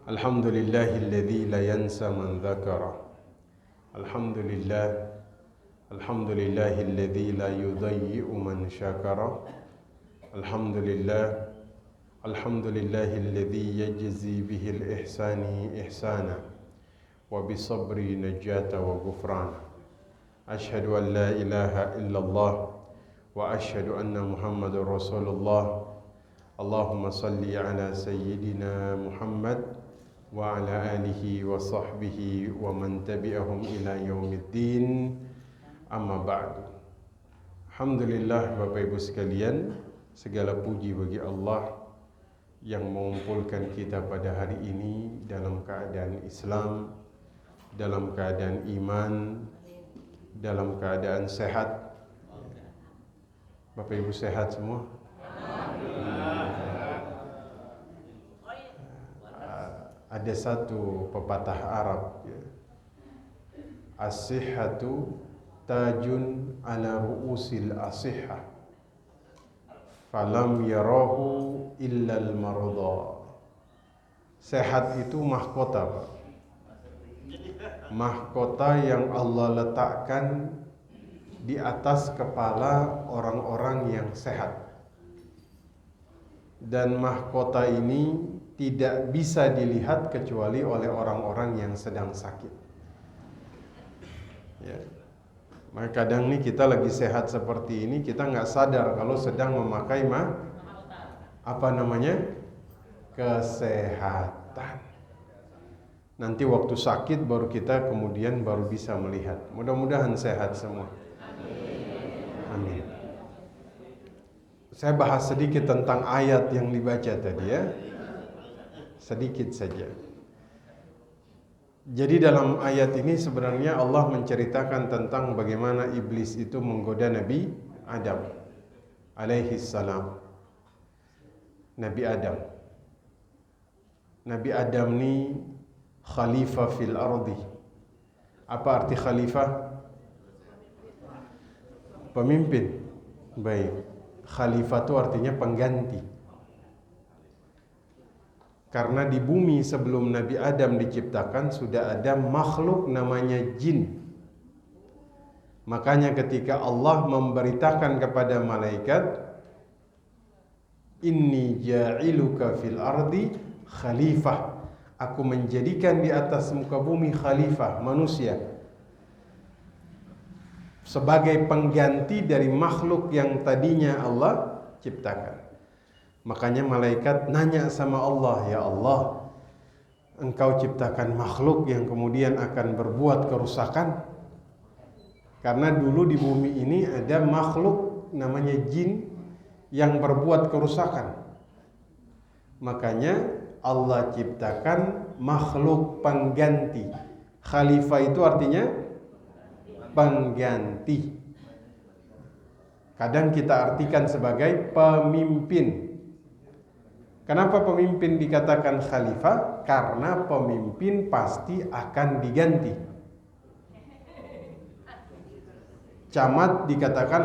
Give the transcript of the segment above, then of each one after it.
Alhamdulillahilladzi la yansa man dzakara. Alhamdulillahilladzi la yudayyi'u man syakara. Alhamdulillahilladzi yajzi bihil ihsani ihsana wa bisabri najata wa ghufrana. Ashhadu an la ilaha illallah wa ashhadu anna Muhammadar Rasulullah. Allahumma salli ala sayyidina Muhammad wa ala alihi wa sahbihi wa man tabi'ahum ila yaumiddin. Amma ba'du. Alhamdulillah, Bapak Ibu sekalian, segala puji bagi Allah yang mengumpulkan kita pada hari ini dalam keadaan Islam, dalam keadaan iman, dalam keadaan sehat. Bapak Ibu sehat semua? Ada satu pepatah Arab, ya. As-sihhatu tajun ala ru'usil asihha falam yarahu illal marudha. Sehat itu mahkota, Pak. Mahkota yang Allah letakkan di atas kepala orang-orang yang sehat. Dan mahkota ini tidak bisa dilihat kecuali oleh orang-orang yang sedang sakit. Ya. Maka kadang nih kita lagi sehat seperti ini, kita nggak sadar kalau sedang memakai kesehatan. Nanti waktu sakit baru kita kemudian baru bisa melihat. Mudah-mudahan sehat semua. Amin. Saya bahas sedikit tentang ayat yang dibaca tadi, ya. Sedikit saja. Jadi dalam ayat ini sebenarnya Allah menceritakan tentang bagaimana iblis itu menggoda Nabi Adam alaihi salam. Nabi Adam ini khalifah fil ardi. Apa arti khalifah? Pemimpin. Baik. Khalifah itu artinya pengganti. Karena di bumi sebelum Nabi Adam diciptakan sudah ada makhluk namanya jin. Makanya ketika Allah memberitakan kepada malaikat, Inni ja'iluka fil ardi khalifah. Aku menjadikan di atas muka bumi khalifah, manusia, sebagai pengganti dari makhluk yang tadinya Allah ciptakan. Makanya malaikat nanya sama Allah, ya Allah, Engkau ciptakan makhluk yang kemudian akan berbuat kerusakan. Karena dulu di bumi ini ada makhluk namanya jin yang berbuat kerusakan. Makanya Allah ciptakan makhluk pengganti. Khalifah itu artinya pengganti. Kadang kita artikan sebagai pemimpin. Kenapa pemimpin dikatakan khalifah? Karena pemimpin pasti akan diganti. Camat dikatakan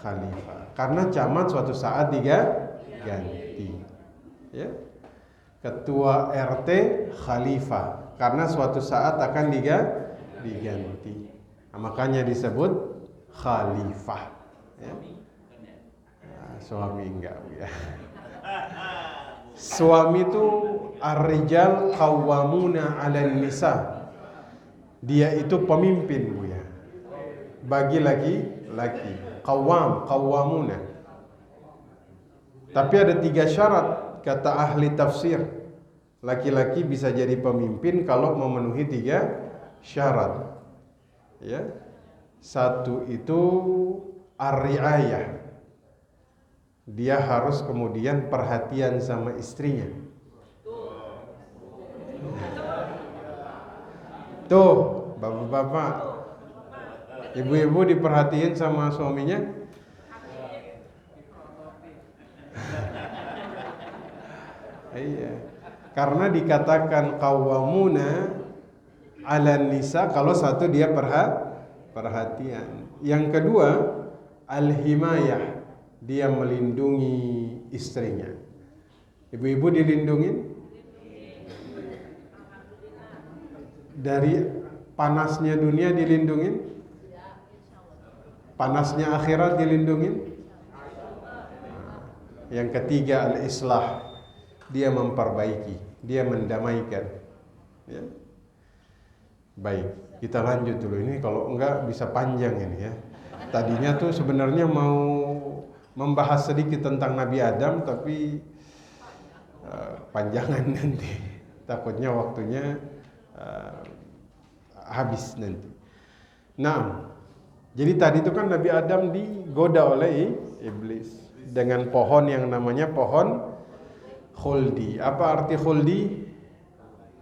khalifah karena camat suatu saat diganti. Ya. Ketua RT khalifah karena suatu saat akan diganti. Nah, makanya disebut khalifah. Ya. Nah, suami enggak, ya. Suami itu ar-rijal qawwamuna 'alan nisa. Dia itu pemimpin, Bu, ya. Bagi laki-laki. Qawwamuna. Tapi ada 3 syarat kata ahli tafsir. Laki-laki bisa jadi pemimpin kalau memenuhi 3 syarat. Ya. 1 itu ar-riayah. Dia harus kemudian perhatian sama istrinya. Tuh, bapak-bapak, ibu-ibu diperhatiin sama suaminya. Iya. Karena dikatakan qawwamuna 'alan nisa kalau satu dia perhatian. Yang kedua, al-himayah. Dia melindungi istrinya. Ibu-ibu dilindungi? Dari panasnya dunia dilindungin, panasnya akhirat dilindungin. Yang ketiga al-islah, dia memperbaiki, dia mendamaikan. Ya. Baik, kita lanjut dulu. Ini kalau enggak bisa panjang ini ya. Tadinya tuh sebenarnya mau membahas sedikit tentang Nabi Adam, tapi panjangan nanti. Takutnya waktunya habis nanti. Nah, jadi tadi itu kan Nabi Adam digoda oleh iblis dengan pohon yang namanya pohon khuldi. Apa arti khuldi?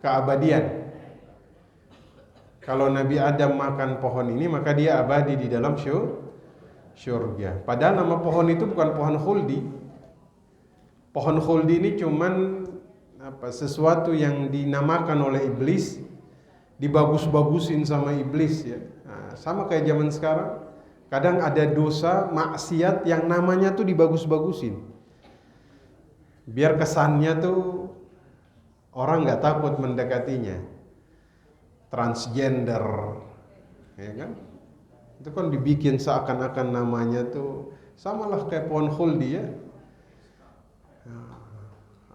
Keabadian. Kalau Nabi Adam makan pohon ini, maka dia abadi di dalam syurga. Padahal nama pohon itu bukan pohon khuldi. Pohon khuldi ini cuman sesuatu yang dinamakan oleh iblis, dibagus-bagusin sama iblis ya. Nah, sama kayak zaman sekarang. Kadang ada dosa, maksiat yang namanya tuh dibagus-bagusin. Biar kesannya tuh orang nggak takut mendekatinya. Transgender, ya kan? Itu kan dibikin seakan-akan namanya tuh samalah kayak pohon khuldi ya.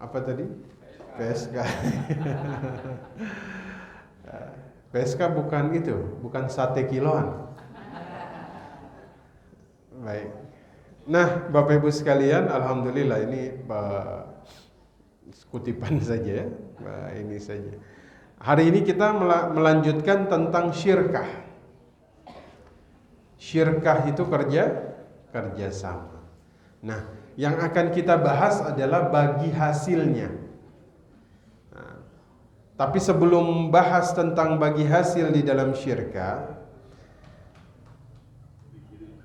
Apa tadi? PSK. PSK bukan itu, bukan sate kiloan. Baik. Nah, Bapak Ibu sekalian, alhamdulillah ini kutipan saja ya. Ini saja. Hari ini kita melanjutkan tentang syirkah. Syirkah itu kerja sama. Nah, yang akan kita bahas adalah bagi hasilnya. Nah, tapi sebelum bahas tentang bagi hasil di dalam syirkah,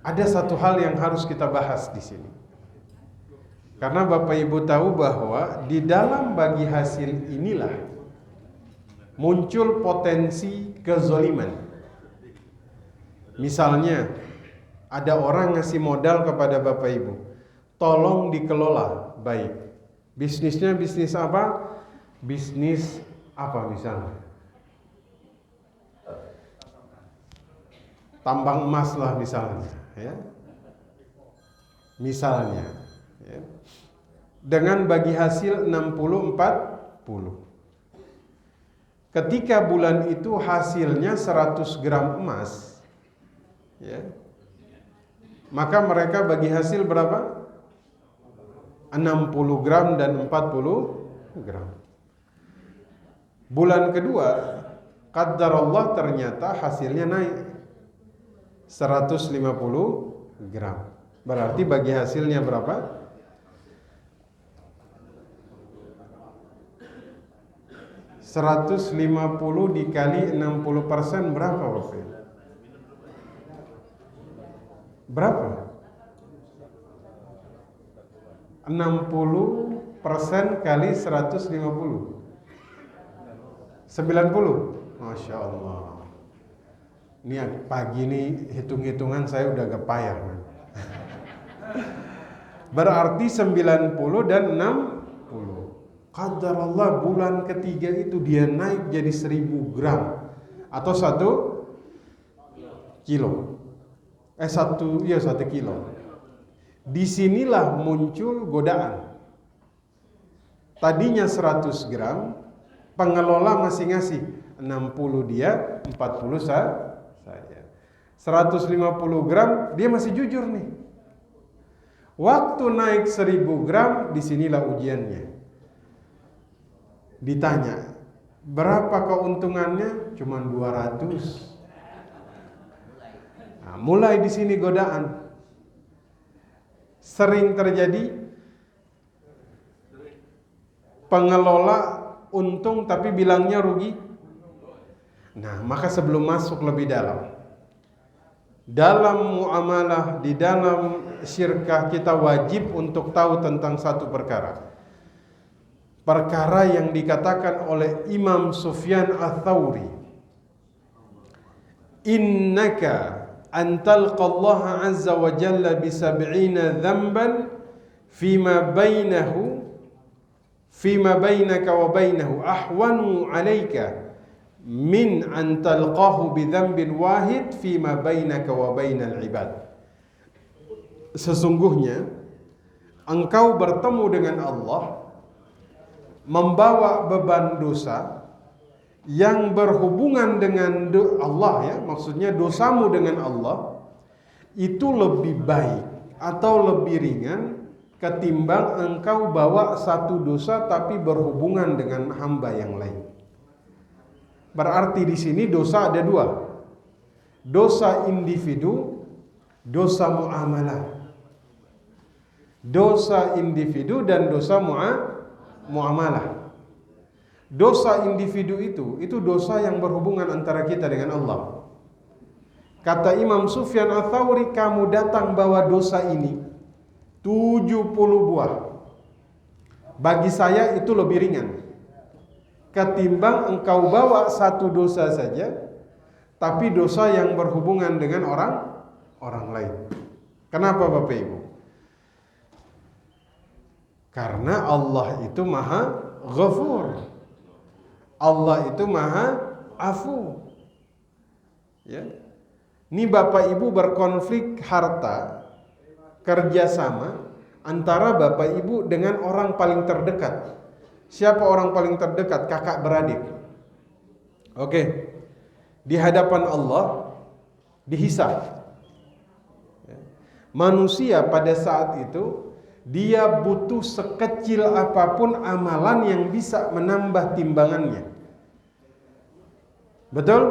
ada satu hal yang harus kita bahas di sini. Karena Bapak Ibu tahu bahwa di dalam bagi hasil inilah muncul potensi kezoliman. Misalnya ada orang ngasih modal kepada Bapak Ibu, tolong dikelola baik. Bisnisnya bisnis apa? Bisnis apa misalnya? Tambang emas lah misalnya, ya. Misalnya, ya. Dengan bagi hasil 60-40. Ketika bulan itu hasilnya 100 gram emas, ya, maka mereka bagi hasil berapa? 60 gram dan 40 gram. Bulan kedua, qadarullah ternyata hasilnya naik 150 gram. Berarti bagi hasilnya berapa? 150 dikali 60% berapa waktu itu? Berapa? 60% kali 150. 90. Masya Allah. Ini pagi ini hitung-hitungan saya udah gak payah. Berarti 90 dan 60. Qadarullah bulan ketiga itu dia naik jadi 1000 gram atau 1 kilo. 1 kilo. Disinilah muncul godaan. Tadinya 100 gram, pengelola masih ngasih 60 dia, 40 saja. 150 gram dia masih jujur nih. Waktu naik 1000 gram, disinilah ujiannya. Ditanya, berapa keuntungannya? Cuman 200. Nah, mulai di sini godaan. Sering terjadi pengelola untung tapi bilangnya rugi. Nah, maka sebelum masuk lebih dalam muamalah, di dalam syirkah, kita wajib untuk tahu tentang satu perkara. Perkara yang dikatakan oleh Imam Sufyan Ats-Tsauri, innaka antalqa Allah azza wa jalla bi 70 dhanban fima bainaka wa bainahu ahwanu 'alaika min an talqahu bi dzambin wahid fi ma bainaka wa bainal ibad. Sesungguhnya engkau bertemu dengan Allah membawa beban dosa yang berhubungan dengan Allah, ya, maksudnya dosamu dengan Allah itu lebih baik atau lebih ringan ketimbang engkau bawa satu dosa tapi berhubungan dengan hamba yang lain. Berarti di sini dosa ada dua. Dosa individu, dosa muamalah. Dosa individu dan dosa muamalah. Dosa individu itu dosa yang berhubungan antara kita dengan Allah. Kata Imam Sufyan Ats-Tsauri, kamu datang bawa dosa ini 70 buah. Bagi saya itu lebih ringan ketimbang engkau bawa satu dosa saja tapi dosa yang berhubungan dengan orang lain. Kenapa Bapak Ibu? Karena Allah itu Maha Ghafur. Allah itu Maha Afu. Ya. Ini Bapak Ibu berkonflik harta, kerjasama antara Bapak Ibu dengan orang paling terdekat. Siapa orang paling terdekat? Kakak beradik. Oke. Di hadapan Allah dihisab. Manusia pada saat itu dia butuh sekecil apapun amalan yang bisa menambah timbangannya. Betul?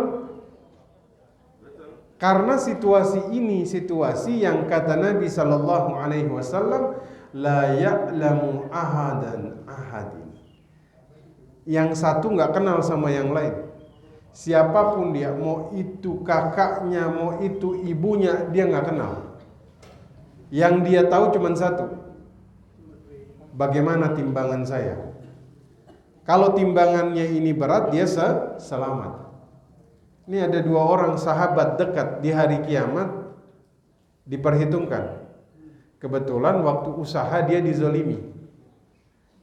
Karena situasi ini situasi yang kata Nabi sallallahu alaihi wasallam, la ya'lamu ahadin. Yang satu enggak kenal sama yang lain. Siapapun dia, mau itu kakaknya, mau itu ibunya, dia enggak kenal. Yang dia tahu cuma satu. Bagaimana timbangan saya? Kalau timbangannya ini berat, dia selamat. Ini ada dua orang sahabat dekat di hari kiamat diperhitungkan. Kebetulan waktu usaha dia dizalimi.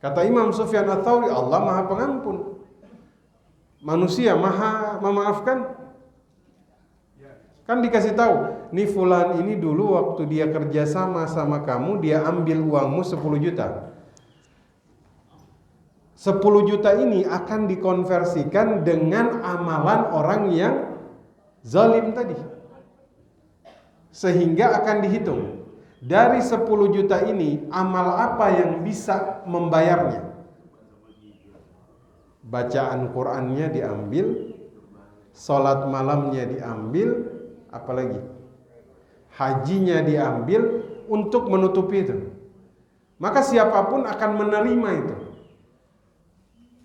Kata Imam Sufyan Ats-Tsauri, Allah Maha Pengampun. Manusia Maha memaafkan. Kan dikasih tahu, nih fulan ini dulu waktu dia kerja sama kamu, dia ambil uangmu 10 juta. 10 juta ini akan dikonversikan dengan amalan orang yang zalim tadi. Sehingga akan dihitung. Dari 10 juta ini, amal apa yang bisa membayarnya? Bacaan Qur'annya diambil, salat malamnya diambil, apalagi hajinya diambil untuk menutupi itu. Maka siapapun akan menerima itu.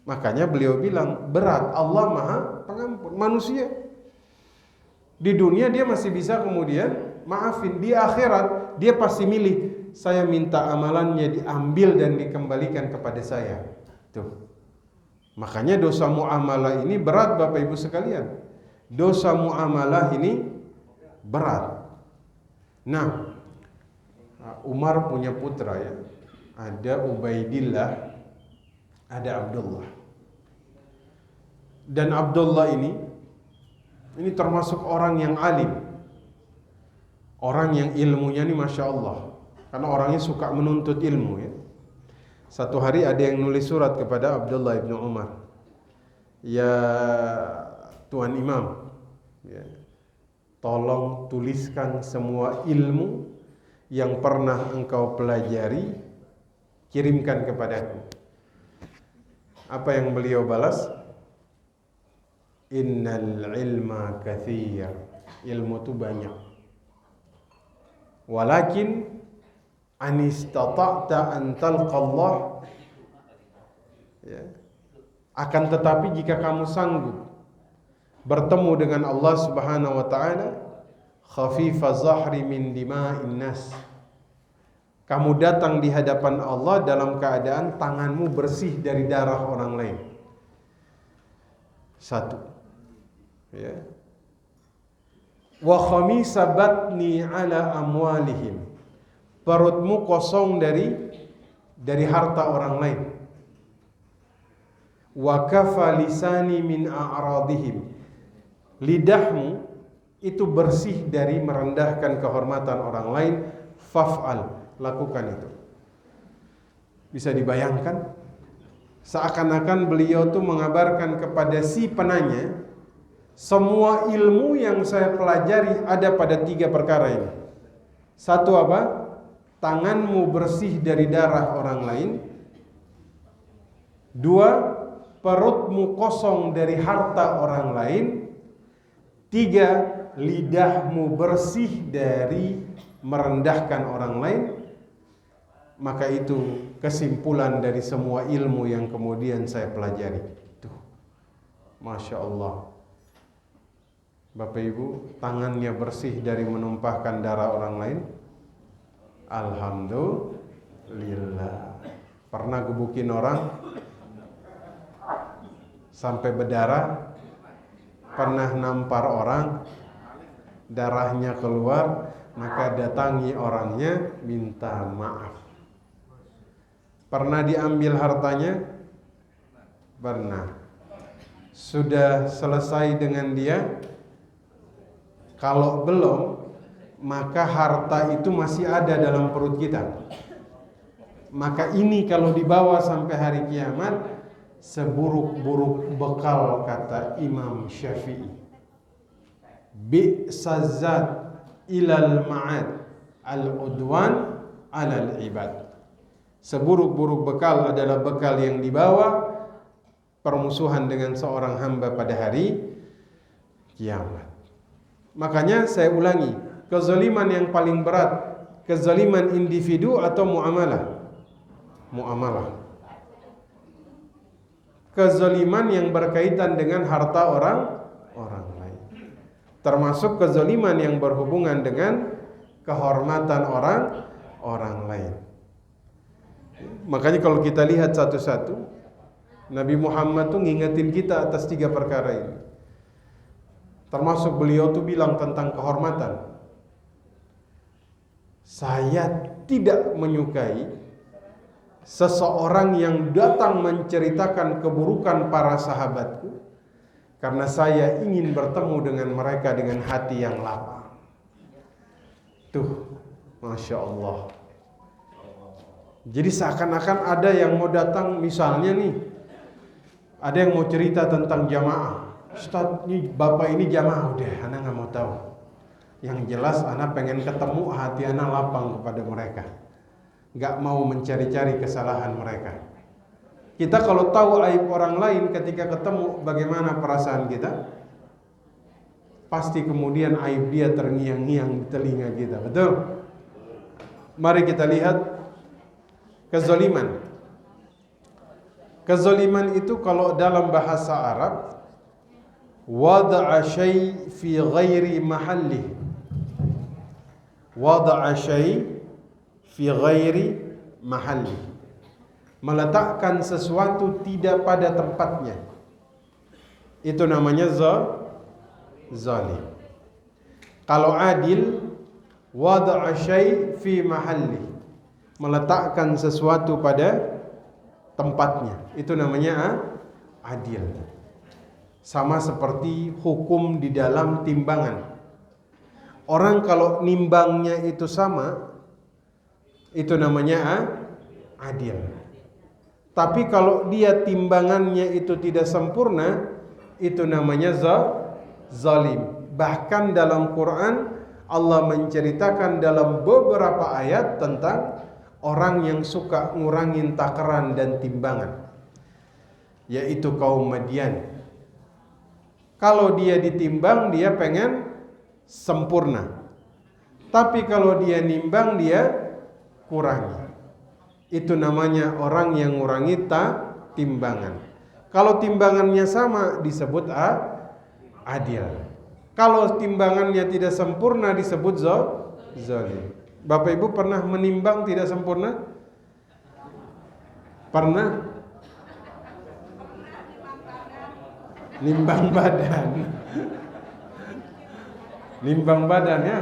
Makanya beliau bilang berat, Allah Maha Pengampun. Manusia di dunia dia masih bisa kemudian maafin, di akhirat dia pasti milih, saya minta amalannya diambil dan dikembalikan kepada saya. Tuh. Makanya dosa muamalah ini berat Bapak Ibu sekalian. Dosa muamalah ini berat. Nah, Umar punya putra ya. Ada Ubaidillah, ada Abdullah. Dan Abdullah ini termasuk orang yang alim. Orang yang ilmunya ini Masya Allah. Karena orangnya suka menuntut ilmu ya. Satu hari ada yang nulis surat kepada Abdullah ibn Umar. Ya Tuan Imam ya, tolong tuliskan semua ilmu yang pernah engkau pelajari, kirimkan kepadaku. Apa yang beliau balas? Innal ilma katsir. Ilmu itu banyak. Walakin anistata'ta an talqa Allah. Ya. Akan tetapi jika kamu sanggup bertemu dengan Allah Subhanahu wa taala, khafifa zahri min dima'in nas. Kamu datang di hadapan Allah dalam keadaan tanganmu bersih dari darah orang lain. Satu. Ya. Wa khamisa batni ala amwalihim. Perutmu kosong dari harta orang lain. wa kafa lisani min a'radihim. Lidahmu itu bersih dari merendahkan kehormatan orang lain, faf'al, lakukan itu. Bisa dibayangkan? Seakan-akan beliau tuh mengabarkan kepada si penanya, semua ilmu yang saya pelajari ada pada 3 perkara ini. Satu apa? Tanganmu bersih dari darah orang lain. 2, perutmu kosong dari harta orang lain. 3, lidahmu bersih dari merendahkan orang lain. Maka itu kesimpulan dari semua ilmu yang kemudian saya pelajari. Tuh, Masya Allah. Bapak Ibu, tangannya bersih dari menumpahkan darah orang lain. Alhamdulillah. Pernah gebukin orang sampai berdarah? Pernah nampar orang, darahnya keluar, maka datangi orangnya, minta maaf. Pernah diambil hartanya? Pernah. Sudah selesai dengan dia? Kalau belum, maka harta itu masih ada dalam perut kita. Maka ini kalau dibawa sampai hari kiamat, seburuk-buruk bekal, kata Imam Syafi'i. Bi'sazat ilal ma'ad al-udwan alal ibad. Seburuk-buruk bekal adalah bekal yang dibawa permusuhan dengan seorang hamba pada hari kiamat. Makanya saya ulangi, kezaliman yang paling berat, kezaliman individu atau muamalah? Muamalah. Kezaliman yang berkaitan dengan harta orang lain. Termasuk kezaliman yang berhubungan dengan kehormatan orang lain. Makanya kalau kita lihat satu-satu, Nabi Muhammad tuh ngingetin kita atas 3 perkara ini. Termasuk beliau tuh bilang tentang kehormatan. Saya tidak menyukai seseorang yang datang menceritakan keburukan para sahabatku, karena saya ingin bertemu dengan mereka dengan hati yang lapang. Tuh, Masya Allah. Jadi seakan-akan ada yang mau datang, misalnya nih, ada yang mau cerita tentang jamaah. Ustaz, nih bapak ini jamaah, udah, anak nggak mau tahu. Yang jelas anak pengen ketemu, hati anak lapang kepada mereka. Nggak mau mencari-cari kesalahan mereka. Kita kalau tahu aib orang lain ketika ketemu, bagaimana perasaan kita? Pasti kemudian aib dia terngiang-ngiang di telinga kita, betul? Mari kita lihat kezaliman. Kezaliman itu kalau dalam bahasa Arab, wada'a syai' fi ghairi mahalli. Wada'a syai' fi ghairi mahalli. Meletakkan sesuatu tidak pada tempatnya. Itu namanya zalim. Kalau adil, wada'a syai' fi mahalli. Meletakkan sesuatu pada tempatnya, itu namanya adil. Sama seperti hukum di dalam timbangan. Orang kalau nimbangnya itu sama, itu namanya adil. Tapi kalau dia timbangannya itu tidak sempurna, itu namanya zalim. Bahkan dalam Quran Allah menceritakan dalam beberapa ayat tentang orang yang suka ngurangin takaran dan timbangan, yaitu kaum Madian. Kalau dia ditimbang, dia pengen sempurna. Tapi kalau dia nimbang, dia kurangi. Itu namanya orang yang ngurangi timbangan. Kalau timbangannya sama, disebut adil. Kalau timbangannya tidak sempurna, disebut zalim. Bapak Ibu pernah menimbang tidak sempurna? Pernah? Nimbang badan. Nimbang badan ya.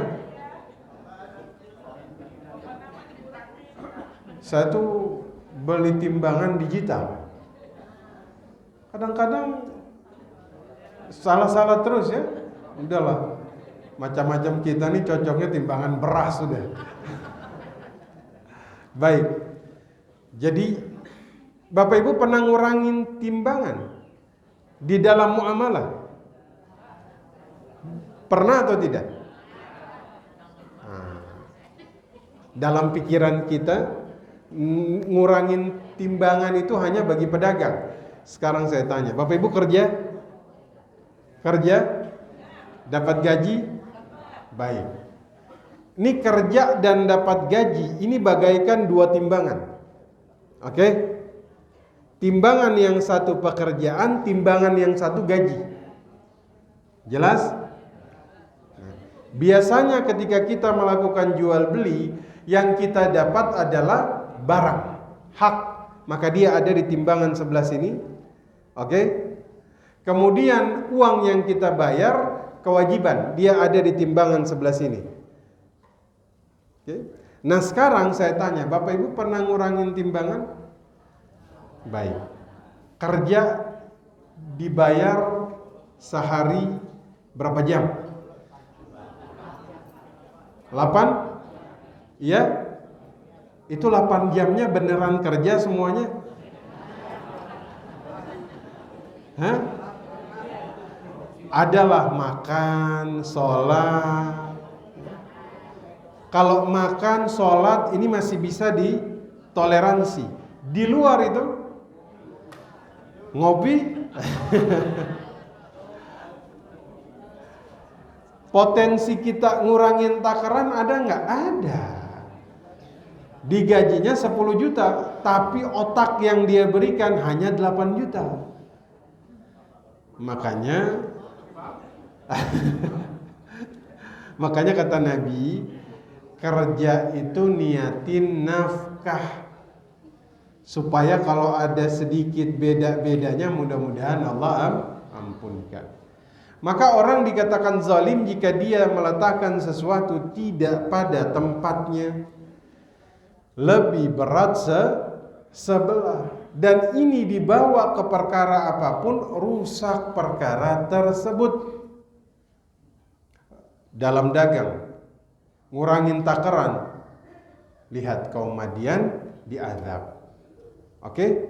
Saya tuh beli timbangan digital. Kadang-kadang salah-salah terus ya. Udahlah, macam-macam kita nih cocoknya timbangan beras sudah. Baik. Jadi Bapak Ibu pernah ngurangin timbangan di dalam muamalah? Pernah atau tidak? Dalam pikiran kita ngurangin timbangan itu hanya bagi pedagang. Sekarang saya tanya, Bapak Ibu kerja? Dapat gaji? Baik. Ini kerja dan dapat gaji, ini bagaikan dua timbangan. Oke? Timbangan yang satu pekerjaan, timbangan yang satu gaji. Jelas? Biasanya ketika kita melakukan jual beli, yang kita dapat adalah barang, hak, maka dia ada di timbangan sebelah sini. Oke? Kemudian uang yang kita bayar, kewajiban, dia ada di timbangan sebelah sini. Oke? Nah sekarang saya tanya, Bapak Ibu pernah ngurangin timbangan? Baik. Kerja dibayar sehari berapa jam? 8? Ya, itu 8 jamnya beneran kerja semuanya? Hah? Adalah makan, sholat. Kalau makan, sholat ini masih bisa ditoleransi. Di luar itu ngopi. Potensi kita ngurangin takaran ada nggak? Ada. Digajinya 10 juta, tapi otak yang dia berikan hanya 8 juta. Makanya kata Nabi, kerja itu niatin nafkah. Supaya kalau ada sedikit beda-bedanya mudah-mudahan Allah ampunkan. Maka orang dikatakan zalim jika dia meletakkan sesuatu tidak pada tempatnya. Lebih berat sebelah. Dan ini dibawa ke perkara apapun, rusak perkara tersebut. Dalam dagang, ngurangin takaran, lihat kaum Madian diazab. Oke?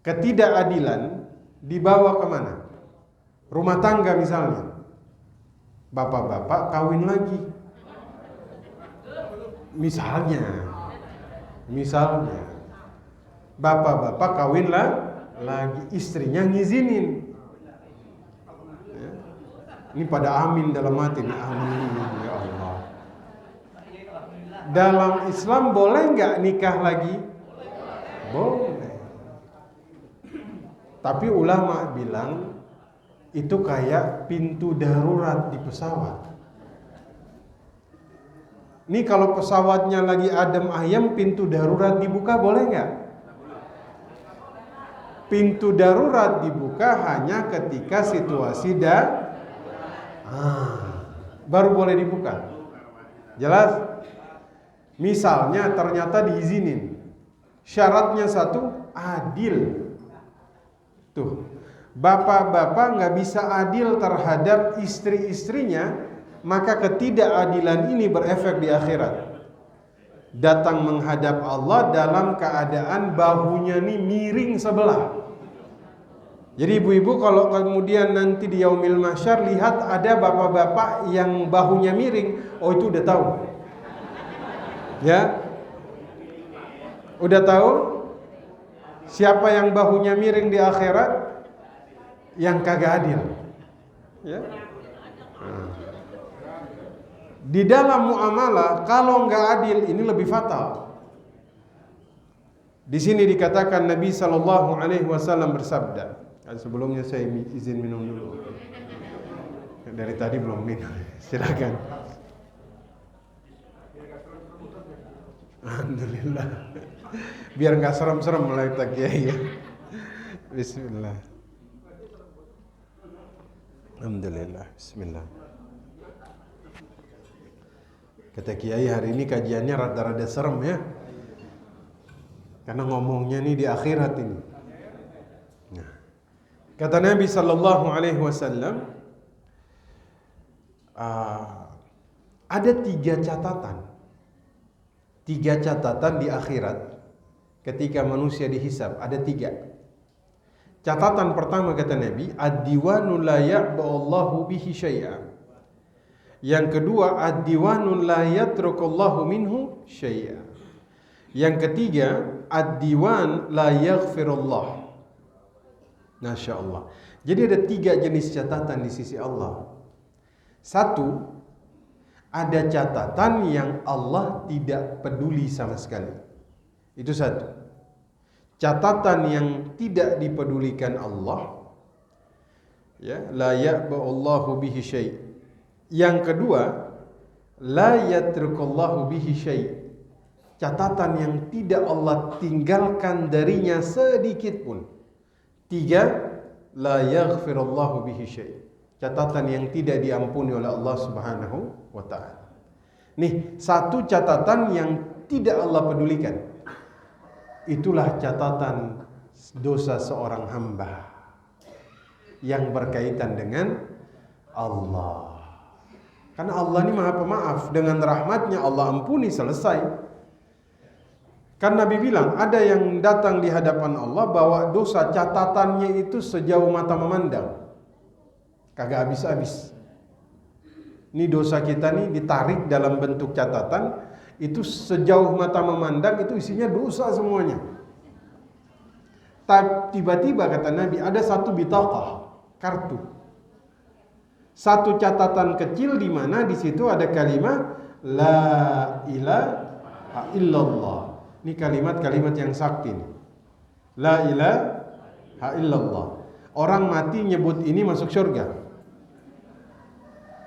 Ketidakadilan dibawa kemana? Rumah tangga misalnya, bapak-bapak kawin lagi. Misalnya, bapak-bapak kawin lagi, istrinya ngizinin. Ya. Ini pada amin dalam hati, amin ya Allah. Dalam Islam boleh nggak nikah lagi? Boleh. Tapi ulama bilang itu kayak pintu darurat di pesawat. Ini kalau pesawatnya lagi adem ayem, pintu darurat dibuka boleh nggak? Pintu darurat dibuka hanya ketika situasi baru boleh dibuka. Jelas? Misalnya ternyata diizinin. Syaratnya satu, adil. Tuh, bapak-bapak nggak bisa adil terhadap istri-istrinya, maka ketidakadilan ini berefek di akhirat. Datang menghadap Allah dalam keadaan bahunya nih miring sebelah. Jadi ibu-ibu kalau kemudian nanti di yaumil mahsyar lihat ada bapak-bapak yang bahunya miring, oh itu udah tahu. Ya. Udah tahu siapa yang bahunya miring di akhirat? Yang kagak adil. Ya. Di dalam muamalah kalau nggak adil ini lebih fatal. Di sini dikatakan Nabi Shallallahu Alaihi Wasallam bersabda. Sebelumnya saya izin minum dulu. Dari tadi belum minum. Silakan. Alhamdulillah. Biar nggak serem-serem mulai kiai ya. Bismillah. Alhamdulillah. Bismillah. Kata kiai hari ini kajiannya rada-rada serem ya. Karena ngomongnya nih di akhirat ini. Nah, Kata Nabi sallallahu alaihi wasallam, ada tiga catatan di akhirat ketika manusia dihisab. Ada tiga. Catatan pertama kata Nabi, ad-diwanu la ya'ba'allahu bihi syai'a. Yang kedua, ad-diwanu la yatrukullahu minhu syai'a. Yang ketiga, ad-diwan la yaghfirullah. Masya Allah. Jadi ada tiga jenis catatan di sisi Allah. Satu, ada catatan yang Allah tidak peduli sama sekali. Itu satu. Catatan yang tidak dipedulikan Allah, ya, la ya'ba'allahu bihi syai'. Yang kedua, la yatrukullahu bihi syai'. Catatan yang tidak Allah tinggalkan darinya sedikit pun. Tiga, la yaghfirullahu bihi syai'. Catatan yang tidak diampuni oleh Allah Subhanahu wa ta'ala. Nih, satu catatan yang tidak Allah pedulikan. Itulah catatan dosa seorang hamba yang berkaitan dengan Allah. Karena Allah ini Maha Pemaaf, dengan rahmatnya Allah ampuni, selesai. Kan Nabi bilang, ada yang datang di hadapan Allah bawa dosa, catatannya itu sejauh mata memandang, kagak habis-habis. Ini dosa kita nih ditarik dalam bentuk catatan, itu sejauh mata memandang, itu isinya dosa semuanya. Tiba-tiba kata Nabi, ada satu bitaqah, kartu, satu catatan kecil di mana di situ ada kalimat la ilaha illallah. Ini kalimat-kalimat yang sakti nih. La ilaha illallah. Orang mati nyebut ini masuk surga.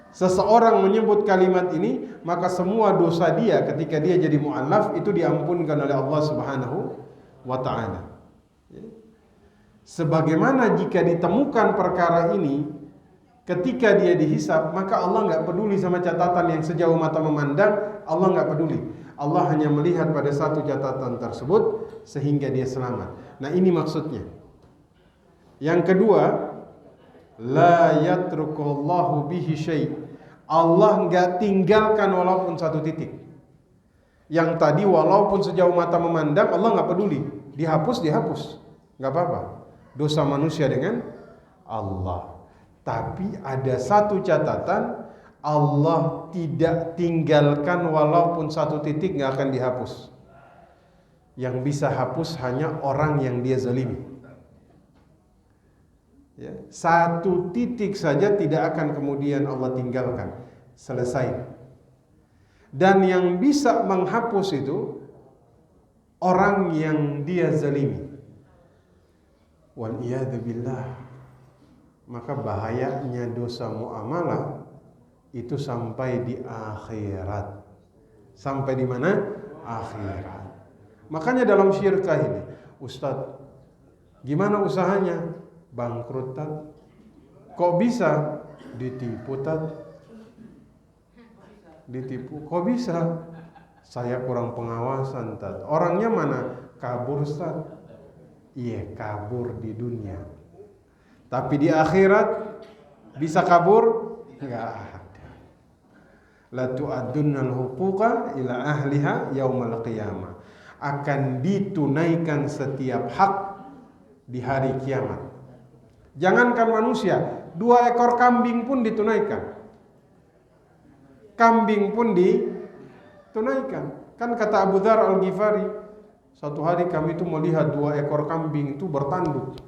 Seseorang menyebut kalimat ini, maka semua dosa dia ketika dia jadi mu'allaf itu diampunkan oleh Allah Subhanahu wa ta'ala. Sebagaimana jika ditemukan perkara ini ketika dia dihisab, maka Allah enggak peduli sama catatan yang sejauh mata memandang. Allah enggak peduli. Allah hanya melihat pada satu catatan tersebut sehingga dia selamat. Nah, ini maksudnya. Yang kedua, la yatrukullahu bihi syai'. Allah enggak tinggalkan walaupun satu titik. Yang tadi walaupun sejauh mata memandang, Allah enggak peduli. Dihapus, enggak apa-apa. Dosa manusia dengan Allah. Tapi ada satu catatan, Allah tidak tinggalkan walaupun satu titik, nggak akan dihapus. Yang bisa hapus hanya orang yang dia zalimi. Ya, satu titik saja tidak akan kemudian Allah tinggalkan. Selesai. Dan yang bisa menghapus itu orang yang dia zalimi. Wal iyadu billah. Maka bahayanya dosa muamalah itu sampai di akhirat. Sampai di mana? Akhirat. Makanya dalam syirkah ini, Ustadz, gimana usahanya? Bangkrut, Tat. Kok bisa? Ditipu, Tat. Ditipu. Kok bisa? Saya kurang pengawasan, Tat. Orangnya mana? Kabur, Ustadz. Iya, kabur di dunia. Tapi di akhirat bisa kabur? Enggak ada. La tu'addunnal huquqa ila ahliha yaumal qiyamah. Akan ditunaikan setiap hak di hari kiamat. Jangankan manusia, 2 ekor kambing pun ditunaikan. Kambing pun ditunaikan. Kan kata Abu Dzar Al-Ghifari, suatu hari kami itu melihat 2 ekor kambing itu bertanduk.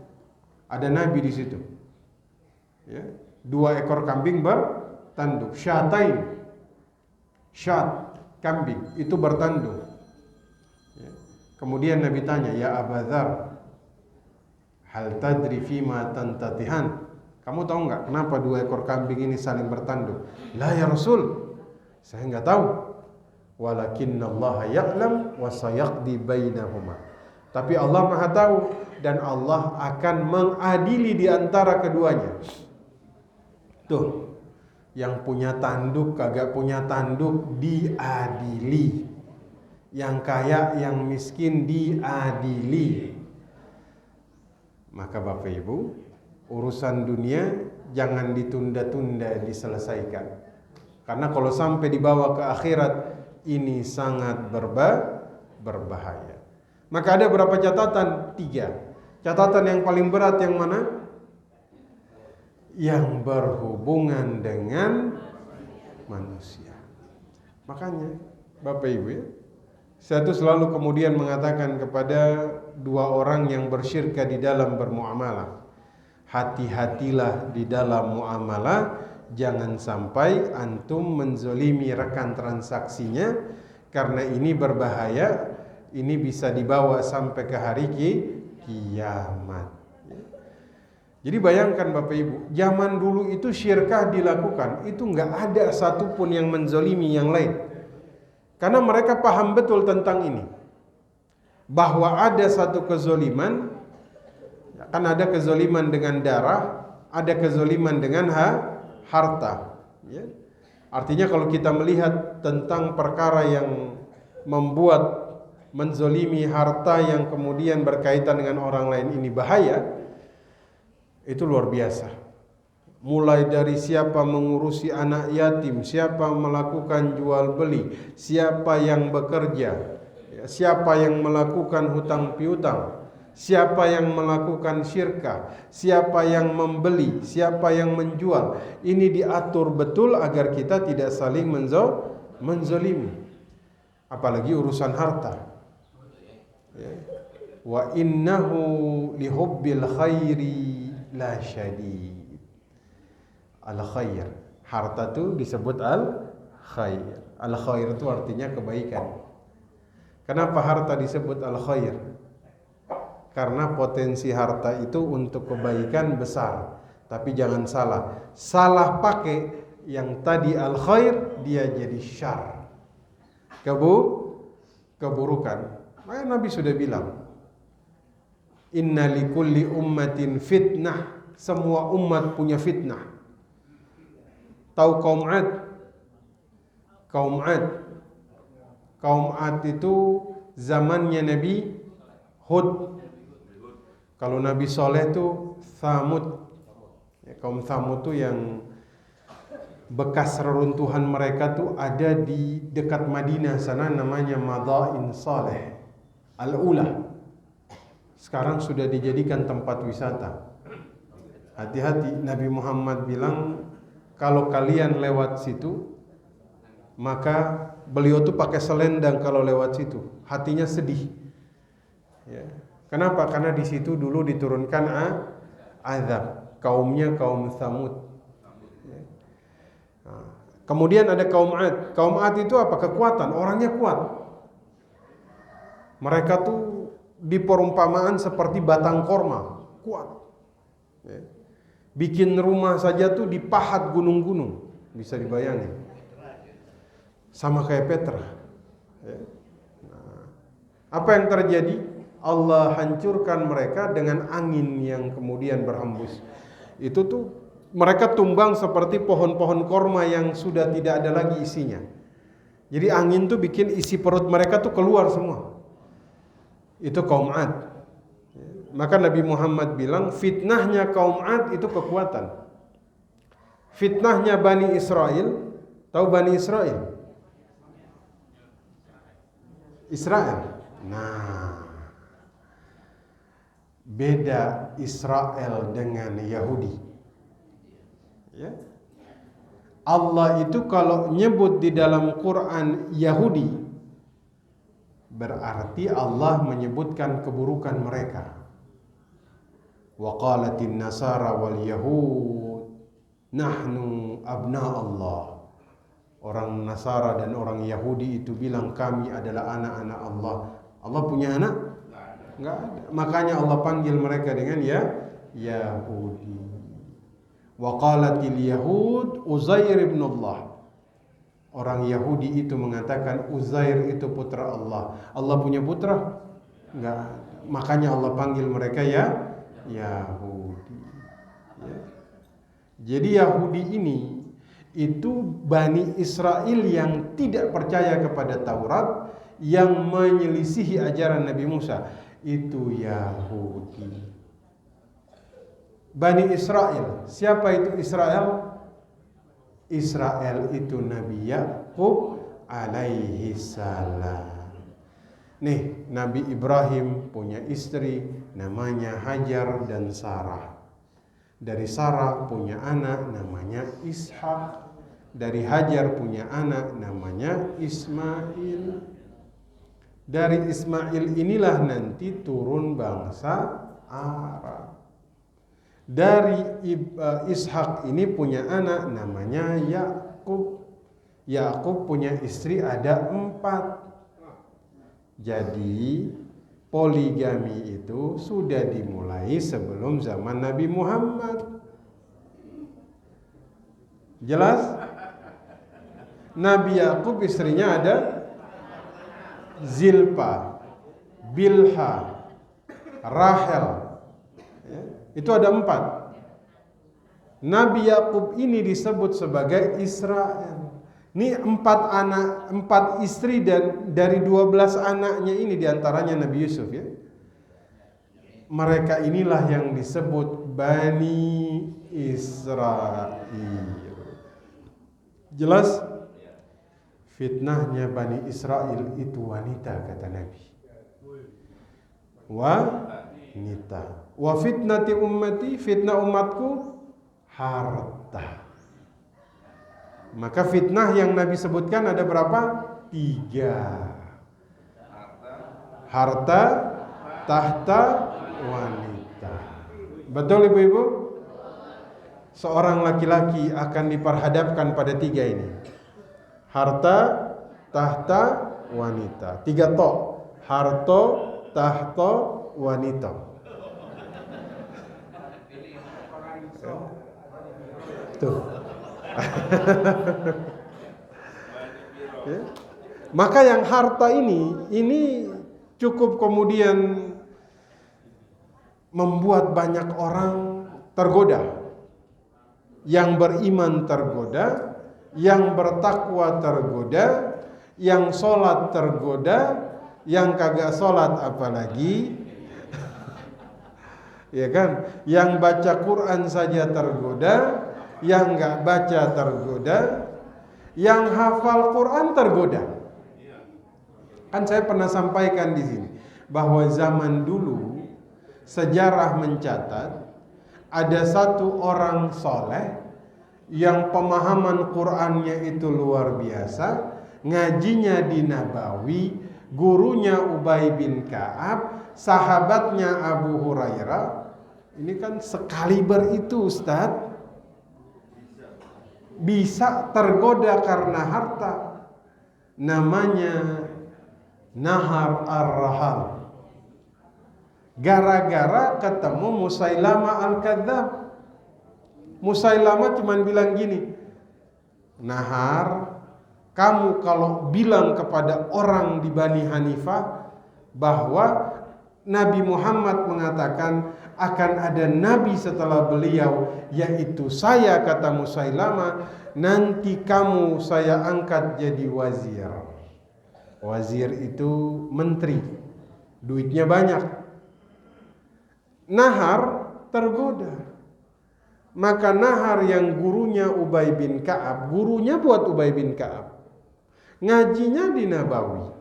Ada Nabi di situ. Ya, 2 ekor kambing bertanduk. Syatain. Syat, kambing itu bertanduk. Ya. Kemudian Nabi tanya, ya Abu Dzar, hal tadri fima tantatihan? Kamu tahu enggak kenapa 2 ekor kambing ini saling bertanduk? La ya Rasul, saya enggak tahu. Walakinnallaha ya'lam wa sayaqdi bainahuma. Tapi Allah Maha tahu dan Allah akan mengadili di antara keduanya. Tuh, yang punya tanduk kagak punya tanduk diadili. Yang kaya yang miskin diadili. Maka Bapak Ibu, Urusan dunia jangan ditunda-tunda, diselesaikan. Karena kalau sampai dibawa ke akhirat, ini sangat berbahaya. Maka ada berapa catatan? 3. Catatan yang paling berat yang mana? Yang berhubungan dengan manusia. Makanya Bapak Ibu ya, saya tuh selalu kemudian mengatakan kepada 2 orang yang bersyirka di dalam bermuamalah, hati-hatilah di dalam muamalah, jangan sampai antum menzolimi rekan transaksinya, karena ini berbahaya, ini bisa dibawa sampai ke hari kiamat. Jadi bayangkan Bapak Ibu, zaman dulu itu syirkah dilakukan, itu nggak ada satupun yang menzolimi yang lain. Karena mereka paham betul tentang ini, bahwa ada satu kezoliman, kan ada kezoliman dengan darah, ada kezoliman dengan harta. Ya. Artinya kalau kita melihat tentang perkara yang membuat menzolimi harta yang kemudian berkaitan dengan orang lain ini bahaya, itu luar biasa. Mulai dari siapa mengurusi anak yatim, siapa melakukan jual beli, siapa yang bekerja, siapa yang melakukan hutang piutang, siapa yang melakukan syirkah, siapa yang membeli, siapa yang menjual. Ini diatur betul agar kita tidak saling menzolimi. Apalagi urusan harta. Wa innahu lihubbil khairi la syadid. Al-khair, harta itu disebut al-khair. Al-khair itu artinya kebaikan. Kenapa harta disebut al-khair? Karena potensi harta itu untuk kebaikan besar. Tapi jangan salah, salah pakai yang tadi al-khair, dia jadi syar, keburukan. Maka Nabi sudah bilang, inna likulli ummatin fitnah, semua umat punya fitnah. Tahu kaum Ad? Kaum Ad itu zamannya Nabi Hud. Kalau Nabi Soleh itu Thamud. Ya, kaum Thamud itu yang bekas reruntuhan mereka tuh ada di dekat Madinah sana, namanya Madain Saleh Al-Ula. Sekarang sudah dijadikan tempat wisata. Hati-hati, Nabi Muhammad bilang, kalau kalian lewat situ, maka beliau tuh pakai selendang kalau lewat situ. Hatinya sedih. Ya. Kenapa? Karena di situ dulu diturunkan azab. Kaumnya kaum Tsamud. Ya. Nah, kemudian ada kaum Ad. Kaum Ad itu apa? Kekuatan. Orangnya kuat. Mereka tuh di perumpamaan seperti batang korma. Kuat. Ya. Bikin rumah saja tuh dipahat gunung-gunung, bisa dibayangin. Sama kayak Petra. Nah, apa yang terjadi? Allah hancurkan mereka dengan angin yang kemudian berhembus. Itu tuh mereka tumbang seperti pohon-pohon korma yang sudah tidak ada lagi isinya. Jadi angin tuh bikin isi perut mereka tuh keluar semua. Itu kaum Ad. Maka Nabi Muhammad bilang, fitnahnya kaum Ad itu kekuatan. Fitnahnya Bani Israel, tahu Bani Israel? Israel. Nah, beda Israel dengan Yahudi. Ya. Allah itu kalau nyebut di dalam Quran Yahudi, berarti Allah menyebutkan keburukan mereka. Wa qalatin nasara wal yahud nahnu abna Allah. Orang Nasara dan orang Yahudi itu bilang kami adalah anak-anak Allah. Allah punya anak? Enggak ada. Makanya Allah panggil mereka dengan Yahudi. Wa qalatil yahud Uzair ibn Allah. Orang Yahudi itu mengatakan Uzair itu putra Allah. Allah punya putra? Enggak ada. Makanya Allah panggil mereka Yahudi. Ya. Jadi Yahudi ini itu Bani Israel yang tidak percaya kepada Taurat, yang menyelisihi ajaran Nabi Musa. Itu Yahudi. Bani Israel. Siapa itu Israel? Israel itu Nabi Yakub alaihi salam. Nih, Nabi Ibrahim punya istri namanya Hajar dan Sarah. Dari Sarah punya anak namanya Ishak. Dari Hajar punya anak namanya Ismail. Dari Ismail inilah nanti turun bangsa Arab. Dari Ishak ini punya anak namanya Yakub. Yakub punya istri ada 4. Jadi poligami itu sudah dimulai sebelum zaman Nabi Muhammad. Jelas? Nabi Yakub istrinya ada Zilpa, Bilha, Rahel. Itu ada 4. Nabi Yakub ini disebut sebagai Israel. Ini 4 anak, 4 istri dan dari 12 anaknya ini diantaranya Nabi Yusuf ya. Mereka inilah yang disebut Bani Israel. Jelas? Fitnahnya Bani Israel itu wanita, kata Nabi. Wanita. Wa fitnati ummati, fitnah umatku harta. Maka fitnah yang Nabi sebutkan ada berapa? 3. Harta, tahta, wanita. Betul ibu-ibu? Seorang laki-laki akan diperhadapkan pada 3 ini. Harta, tahta, wanita. 3 to. Harto, tahto, wanita. Tuh. Ya. Maka yang harta ini cukup kemudian membuat banyak orang tergoda. Yang beriman tergoda, yang bertakwa tergoda, yang sholat tergoda, yang kagak sholat apalagi. Ya kan? Yang baca Quran saja tergoda, yang enggak baca tergoda, yang hafal Quran tergoda. Kan saya pernah sampaikan di sini bahwa zaman dulu sejarah mencatat ada satu orang soleh yang pemahaman Qurannya itu luar biasa, ngajinya di Nabawi, gurunya Ubay bin Ka'ab, sahabatnya Abu Hurairah. Ini kan sekaliber itu, Ustaz. Bisa tergoda karena harta. Namanya Nahar Ar-Rahal. Gara-gara ketemu Musailama Al-Kadzab. Musailama cuma bilang gini, Nahar, kamu kalau bilang kepada orang di Bani Hanifah bahwa Nabi Muhammad mengatakan akan ada nabi setelah beliau, yaitu saya, kata Musailama, nanti kamu saya angkat jadi wazir. Wazir itu menteri, duitnya banyak. Nahar tergoda. Maka Nahar yang gurunya Ubay bin Ka'ab, gurunya buat Ubay bin Ka'ab, ngajinya di Nabawi,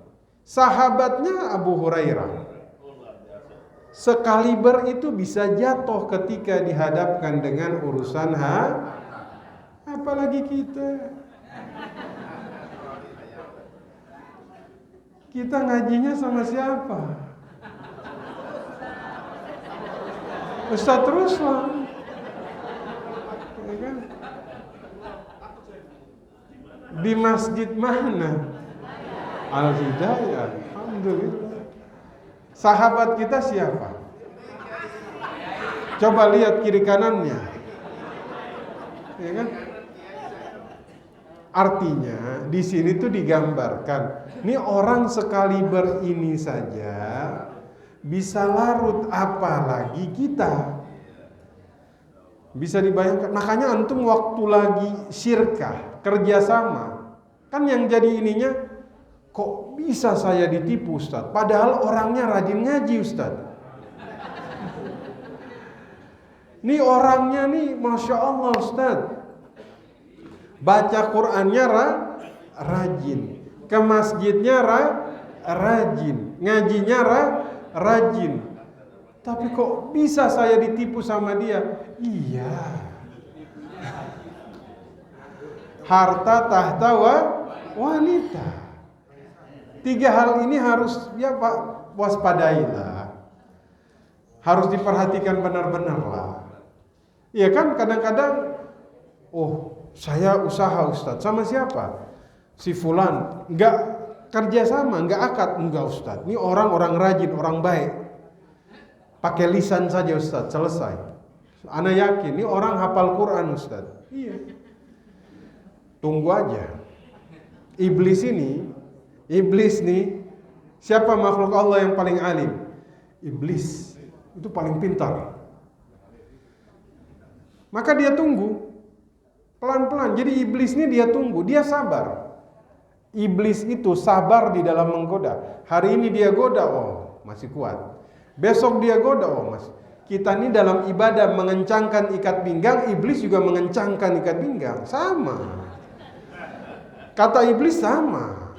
sahabatnya Abu Hurairah. Sekaliber itu bisa jatuh ketika dihadapkan dengan urusan apalagi kita ngajinya sama siapa? Ustaz Ruslan, ya kan? Di masjid mana? Al-Hidayah. Alhamdulillah. Sahabat kita siapa? Coba lihat kiri kanannya, ya kan? Artinya di sini tuh digambarkan, ini orang sekaliber ini saja bisa larut, apalagi kita. Bisa dibayangkan. Makanya antum waktu lagi syirkah, kerjasama, kan yang jadi ininya, kok bisa saya ditipu Ustaz? Padahal orangnya rajin ngaji Ustaz. Nih orangnya nih, Masya Allah Ustaz. Baca Qur'annya rajin. Ke masjidnya rajin. Ngajinya rajin. Tapi kok bisa saya ditipu sama dia? Iya. Harta tahta wanita. 3 hal ini harus ya Pak waspadailah. Harus diperhatikan benar-benar lah. Iya kan kadang-kadang, saya usaha Ustadz, sama siapa? Si fulan, enggak kerja sama, enggak akad, enggak Ustadz. Ini orang rajin, orang baik. Pakai lisan saja Ustadz, selesai. Ana yakin, ini orang hafal Quran Ustadz. Iya. Tunggu aja. Iblis nih, siapa makhluk Allah yang paling alim? Iblis, itu paling pintar. Maka dia tunggu pelan-pelan. Jadi iblis ini dia tunggu, dia sabar. Iblis itu sabar di dalam menggoda. Hari ini dia goda, masih kuat. Besok dia goda, masih. Kita ini dalam ibadah mengencangkan ikat pinggang, iblis juga mengencangkan ikat pinggang. Sama. Kata iblis sama.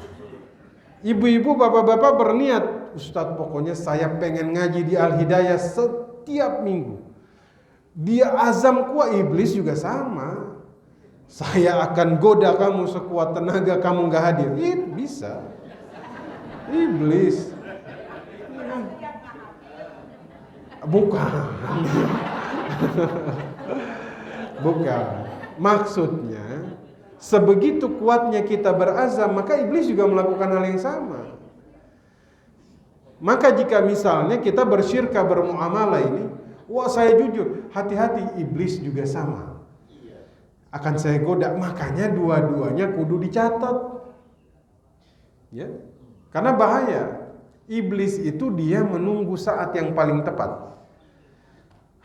Ibu-ibu, bapak-bapak berniat, Ustadz pokoknya saya pengen ngaji di Al-Hidayah setiap minggu. Dia azam kuat, iblis juga sama. Saya akan goda kamu sekuat tenaga kamu gak hadir. Bisa. Iblis. Bukan. Bukan. Maksudnya, sebegitu kuatnya kita berazam, maka iblis juga melakukan hal yang sama. Maka jika misalnya kita bersyirkah bermuamalah ini, saya jujur, hati-hati, iblis juga sama. Akan saya goda, makanya dua-duanya kudu dicatat. Ya. Karena bahaya. Iblis itu dia menunggu saat yang paling tepat.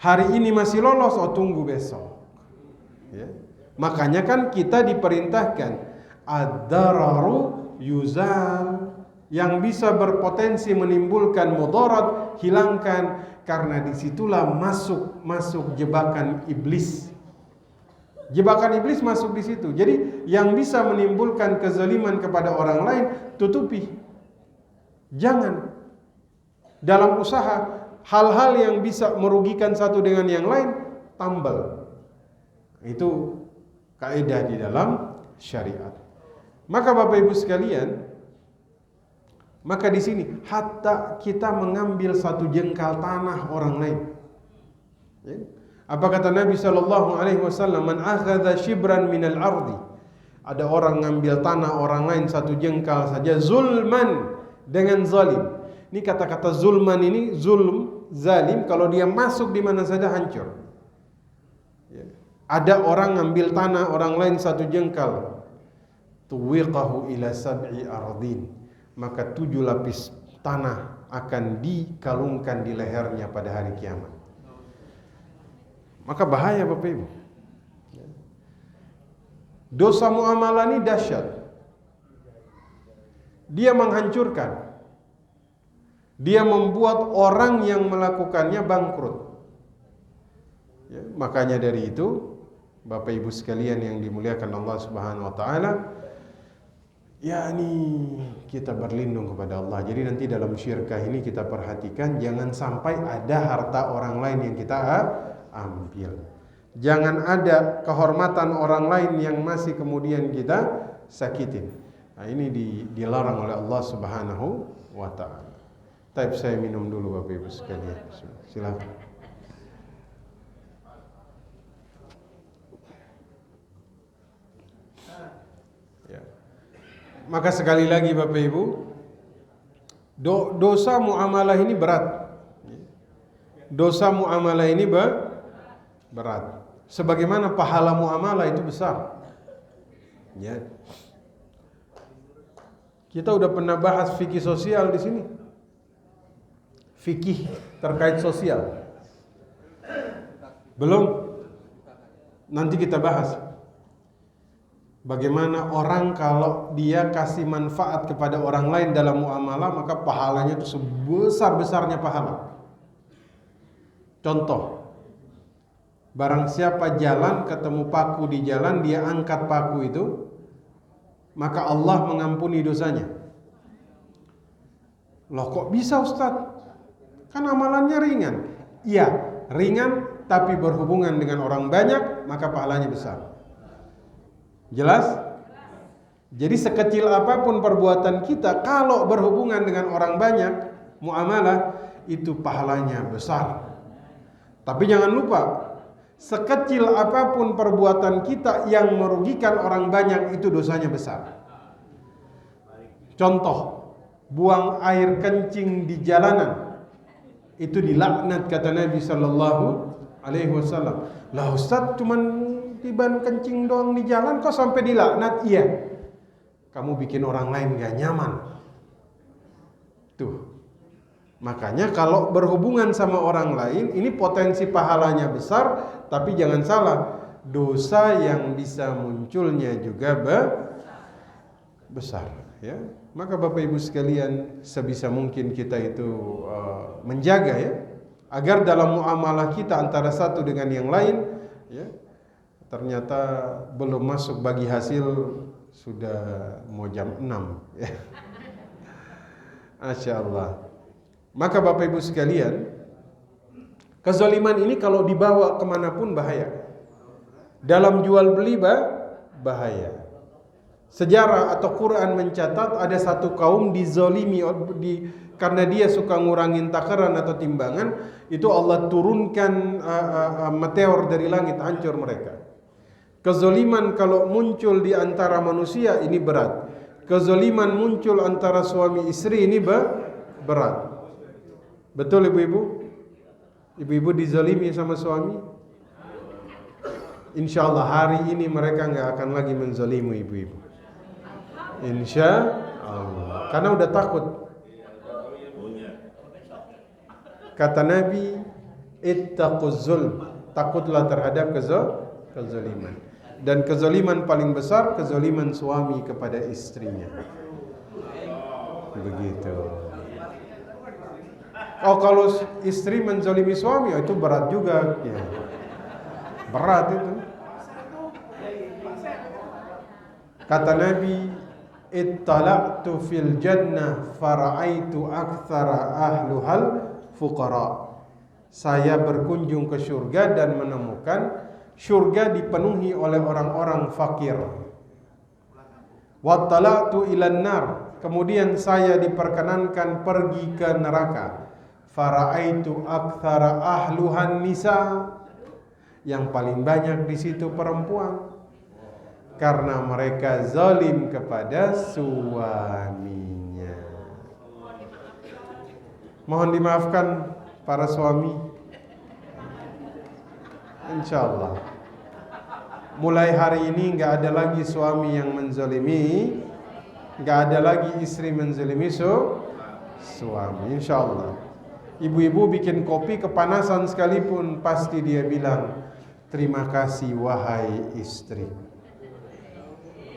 Hari ini masih lolos, tunggu besok. Ya. Makanya kan kita diperintahkan ad-dararu yuzal, yang bisa berpotensi menimbulkan mudarat, hilangkan, karena disitulah masuk jebakan iblis. Jebakan iblis masuk di situ. Jadi yang bisa menimbulkan kezaliman kepada orang lain, tutupi. Jangan. Dalam usaha, hal-hal yang bisa merugikan satu dengan yang lain, tambal. Itu kaidah di dalam syariat. Maka Bapak Ibu sekalian, maka di sini hatta kita mengambil satu jengkal tanah orang lain. Ya. Apa kata Nabi sallallahu alaihi wasallam, "Man akhadha shibran minal ardi." Ada orang ngambil tanah orang lain satu jengkal saja, zulman, dengan zalim. Ini kata-kata zulman ini, zulm, zalim, kalau dia masuk di mana saja hancur. Ya. Ada orang ngambil tanah orang lain satu jengkal, tuwiqahu ila sab'i ardin, maka 7 lapis tanah akan dikalungkan di lehernya pada hari kiamat. Maka bahaya Bapak Ibu. Dosa muamalah ini dahsyat. Dia menghancurkan. Dia membuat orang yang melakukannya bangkrut. Ya, makanya dari itu, Bapak Ibu sekalian yang dimuliakan Allah Subhanahu wa taala, kita berlindung kepada Allah. Jadi nanti dalam syirkah ini kita perhatikan jangan sampai ada harta orang lain yang kita ambil. Jangan ada kehormatan orang lain yang masih kemudian kita sakitin. Nah, ini dilarang oleh Allah Subhanahu wa taala. Tapi saya minum dulu Bapak Ibu sekalian. Silakan. Ya. Maka sekali lagi Bapak Ibu, dosa muamalah ini berat. Dosa muamalah ini berat. Sebagaimana pahala muamalah itu besar. Ya. Kita udah pernah bahas fikih sosial di sini. Fikih terkait sosial. Belum? Nanti kita bahas. Bagaimana orang kalau dia kasih manfaat kepada orang lain dalam muamalah, maka pahalanya itu sebesar-besarnya pahala. Contoh, Barang siapa jalan ketemu paku di jalan, dia angkat paku itu, maka Allah mengampuni dosanya. Loh kok bisa Ustaz? Kan amalannya ringan. Iya, ringan, tapi berhubungan dengan orang banyak, maka pahalanya besar. Jelas? Jadi sekecil apapun perbuatan kita, kalau berhubungan dengan orang banyak, muamalah, itu pahalanya besar. Tapi jangan lupa, sekecil apapun perbuatan kita yang merugikan orang banyak, itu dosanya besar. Contoh, buang air kencing di jalanan, itu dilaknat kata Nabi Sallallahu Alaihi Wasallam. Lah Ustaz, cuman tiban kencing doang di jalan kok sampai dilaknat? Iya, kamu bikin orang lain gak nyaman. Tuh, makanya kalau berhubungan sama orang lain, ini potensi pahalanya besar. Tapi jangan salah, dosa yang bisa munculnya juga besar, ya. Maka Bapak Ibu sekalian, sebisa mungkin kita itu menjaga, ya, agar dalam muamalah kita antara satu dengan yang lain, ya, ternyata belum masuk bagi hasil sudah mau jam 6, ya. Masya Allah. Maka Bapak Ibu sekalian, kezaliman ini kalau dibawa kemanapun bahaya. Dalam jual beli bahaya. Sejarah atau Quran mencatat ada satu kaum dizalimi karena dia suka ngurangin takaran atau timbangan, itu Allah turunkan meteor dari langit, hancur mereka. Kezaliman kalau muncul di antara manusia ini berat. Kezaliman muncul antara suami istri ini berat. Betul ibu-ibu? Ibu-ibu dizalimi sama suami? Insya Allah hari ini mereka nggak akan lagi menzalimi ibu-ibu. Insya Allah. Karena udah takut. Kata Nabi, ittaquz zulm, takutlah terhadap kezaliman. Dan kezaliman paling besar, kezaliman suami kepada istrinya. Begitu. Oh, kalau istri menzalimi suami, itu berat juga, ya. Berat itu. Kata Nabi, ittala'tu fil jannah fara'aitu aktsara ahluhal fuqara. Saya berkunjung ke surga dan menemukan surga dipenuhi oleh orang-orang fakir. Wattala'tu ilan nar, kemudian saya diperkenankan pergi ke neraka. Fara'aitu aktsara ahluhan nisa, yang paling banyak di situ perempuan, karena mereka zalim kepada suaminya. Mohon dimaafkan para suami. Insyaallah mulai hari ini nggak ada lagi suami yang menzalimi, nggak ada lagi istri menzalimi suami. Insyaallah. Ibu-ibu bikin kopi kepanasan sekalipun, pasti dia bilang, terima kasih wahai istri.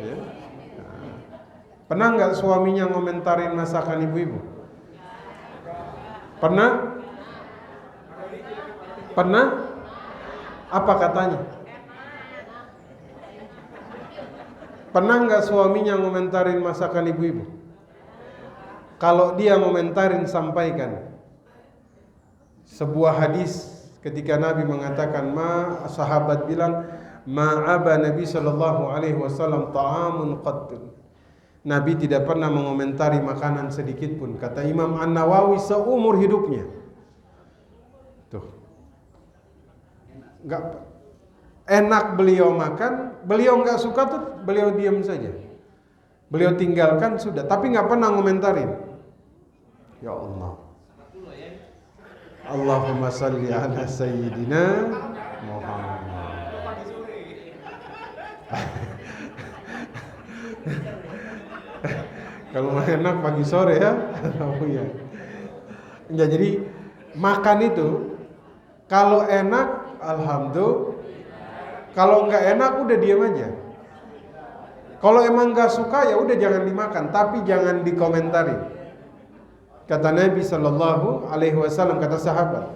Ya. Pernah nggak suaminya ngomentarin masakan ibu-ibu? Pernah? Pernah? Apa katanya? Pernah nggak suaminya ngomentarin masakan ibu-ibu? Kalau dia ngomentarin, sampaikan. Sebuah hadis ketika Nabi mengatakan, sahabat bilang, ma'aba Nabi sallallahu alaihi wasallam ta'amun qattun. Nabi tidak pernah mengomentari makanan sedikit pun. Kata Imam An-Nawawi, seumur hidupnya. Tuh. Enggak enak beliau makan, beliau enggak suka tuh beliau diam saja. Beliau tinggalkan sudah, tapi enggak pernah ngomentarin. Ya Allah. Allahumma salli ala sayyidina Muhammad. Kalau enak pagi sore ya. Oh ya. Enggak, jadi makan itu kalau enak alhamdulillah, kalau enggak enak udah diam aja. Kalau emang enggak suka ya udah jangan dimakan, tapi jangan dikomentari. Kata Nabi sallallahu alaihi wasallam, kata sahabat.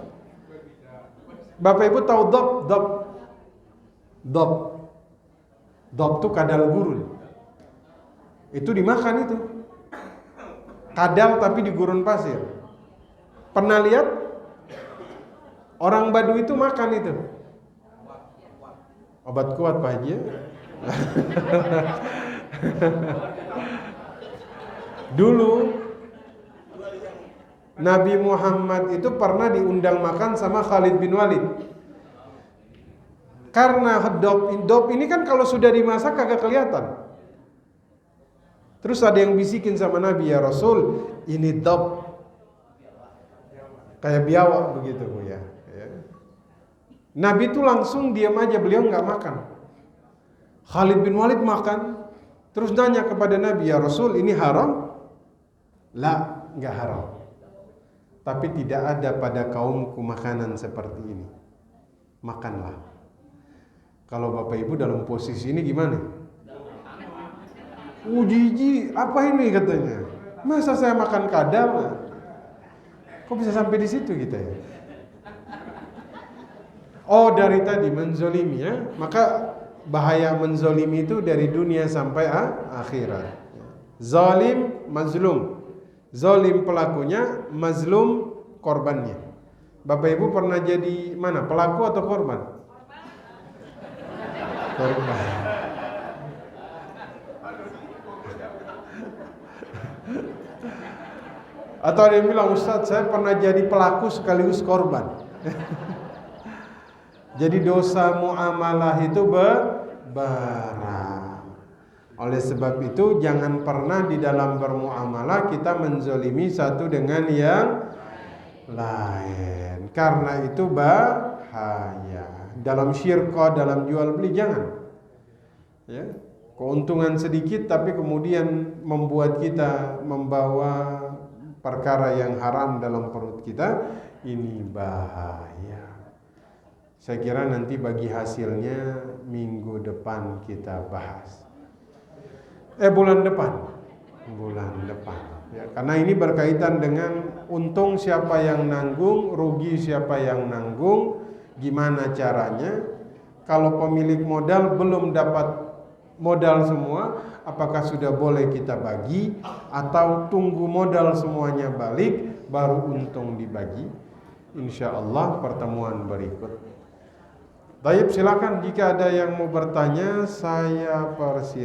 Bapak Ibu tahu dhab? Dop. Dop itu kadal gurun. Itu dimakan itu. Kadal tapi di gurun pasir. Pernah lihat? Orang Baduy itu makan itu. Obat kuat Pak Haji. Dulu Nabi Muhammad itu pernah diundang makan sama Khalid bin Walid. Karena dop ini kan kalau sudah dimasak kagak kelihatan. Terus ada yang bisikin sama Nabi, ya Rasul, ini dop. Kayak biawak begitu ya. Nabi itu langsung diam aja, beliau nggak makan. Khalid bin Walid makan, terus nanya kepada Nabi, ya Rasul, ini haram? La, nggak haram. Tapi tidak ada pada kaumku makanan seperti ini. Makanlah. Kalau Bapak Ibu dalam posisi ini gimana? Jijik, apa ini katanya? Masa saya makan kadal? Kok bisa sampai di situ kita ya? Oh, dari tadi menzolimi ya. Maka bahaya menzolimi itu dari dunia sampai akhirat. Zalim, mazlum. Zalim pelakunya, mazlum korbannya. Bapak Ibu pernah jadi mana? Pelaku atau korban? Korban. Atau ada yang bilang, Ustadz, saya pernah jadi pelaku sekaligus korban. Jadi dosa muamalah itu berat. Oleh sebab itu jangan pernah di dalam bermuamalah kita menzolimi satu dengan yang lain. Karena itu bahaya. Dalam syirkah, dalam jual beli jangan. Ya, keuntungan sedikit tapi kemudian membuat kita membawa perkara yang haram dalam perut kita, ini bahaya. Saya kira nanti bagi hasilnya minggu depan kita bahas. Bulan depan. Ya, karena ini berkaitan dengan untung siapa yang nanggung, rugi siapa yang nanggung, gimana caranya. Kalau pemilik modal belum dapat modal semua, apakah sudah boleh kita bagi atau tunggu modal semuanya balik baru untung dibagi? Insya Allah pertemuan berikut. Baik, silakan jika ada yang mau bertanya, saya persilakan.